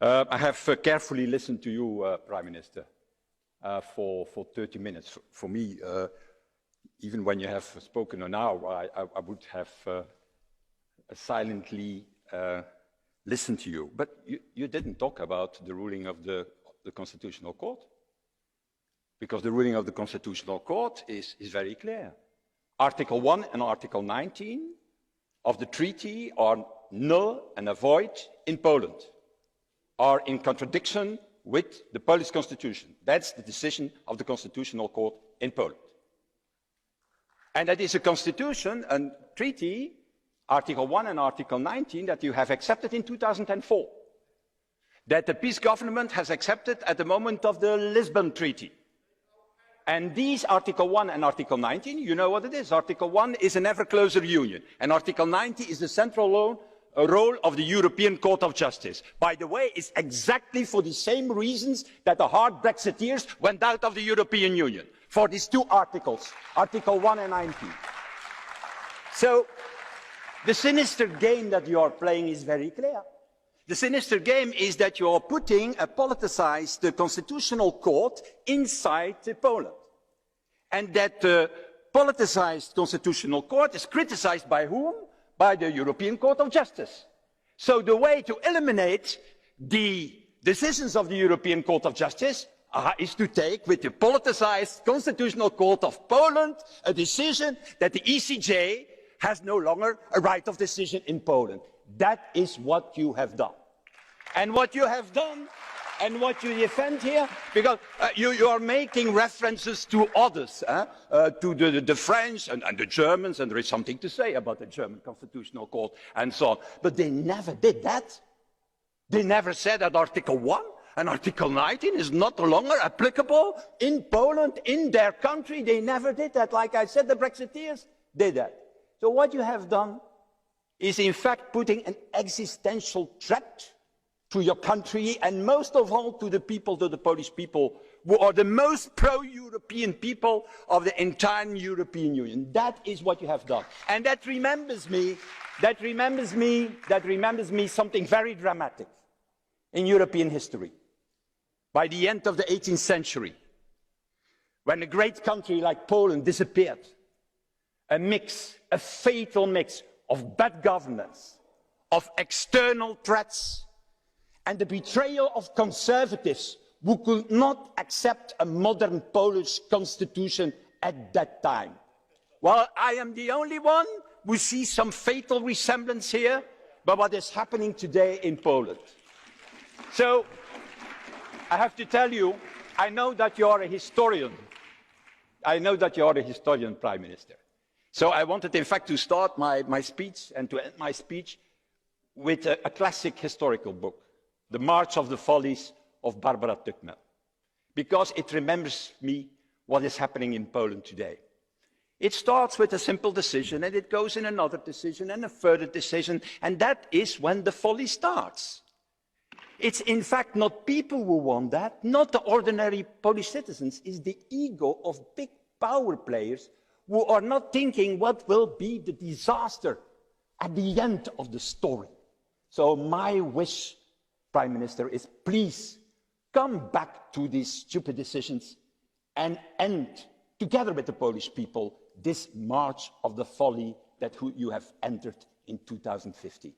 I have carefully listened to you, Prime Minister, for 30 minutes. For me, even when you have spoken an hour, I would have silently listened to you. But you didn't talk about the ruling of the Constitutional Court, because the ruling of the Constitutional Court is very clear. Article 1 and Article 19 of the treaty are null and void in Poland, are in contradiction with the Polish constitution. That's the decision of the Constitutional Court in Poland. And that is a constitution, a treaty, Article 1 and Article 19, that you have accepted in 2004, that the peace government has accepted at the moment of the Lisbon Treaty. And these Article 1 and Article 19, you know what it is. Article 1 is an ever closer union, and Article 19 is the central role of the European Court of Justice. By the way, it's exactly for the same reasons that the hard Brexiteers went out of the European Union, for these two articles, Article 1 and 19. So, the sinister game that you are playing is very clear. The sinister game is that you are putting a politicized Constitutional Court inside Poland. And that politicized Constitutional Court is criticized by whom? By the European Court of Justice. So the way to eliminate the decisions of the European Court of Justice is to take with the politicized Constitutional Court of Poland a decision that the ECJ has no longer a right of decision in Poland. That is what you have done. And what you have done, and what you defend here, because you are making references to others, to the French and the Germans, and there is something to say about the German Constitutional Court and so on. But they never did that. They never said that Article 1 and Article 19 is not longer applicable in Poland, in their country. They never did that. Like I said, the Brexiteers did that. So what you have done is in fact putting an existential threat to your country, and most of all to the people, to the Polish people, who are the most pro-European people of the entire European Union. That is what you have done. And that remembers me something very dramatic in European history. By the end of the 18th century, when a great country like Poland disappeared, a fatal mix of bad governance, of external threats, and the betrayal of conservatives who could not accept a modern Polish constitution at that time. Well, I am the only one who sees some fatal resemblance here by what is happening today in Poland. So, I have to tell you, I know that you are a historian. I know that you are a historian, Prime Minister. So I wanted, in fact, to start my speech and to end my speech with a classic historical book, The March of the Follies of Barbara Tuchman, because it remembers me what is happening in Poland today. It starts with a simple decision, and it goes in another decision and a further decision, and that is when the folly starts. It's in fact not people who want that, not the ordinary Polish citizens, it's the ego of big power players who are not thinking what will be the disaster at the end of the story. So my wish, Prime Minister, is please come back to these stupid decisions and end, together with the Polish people, this march of the folly that you have entered in 2050.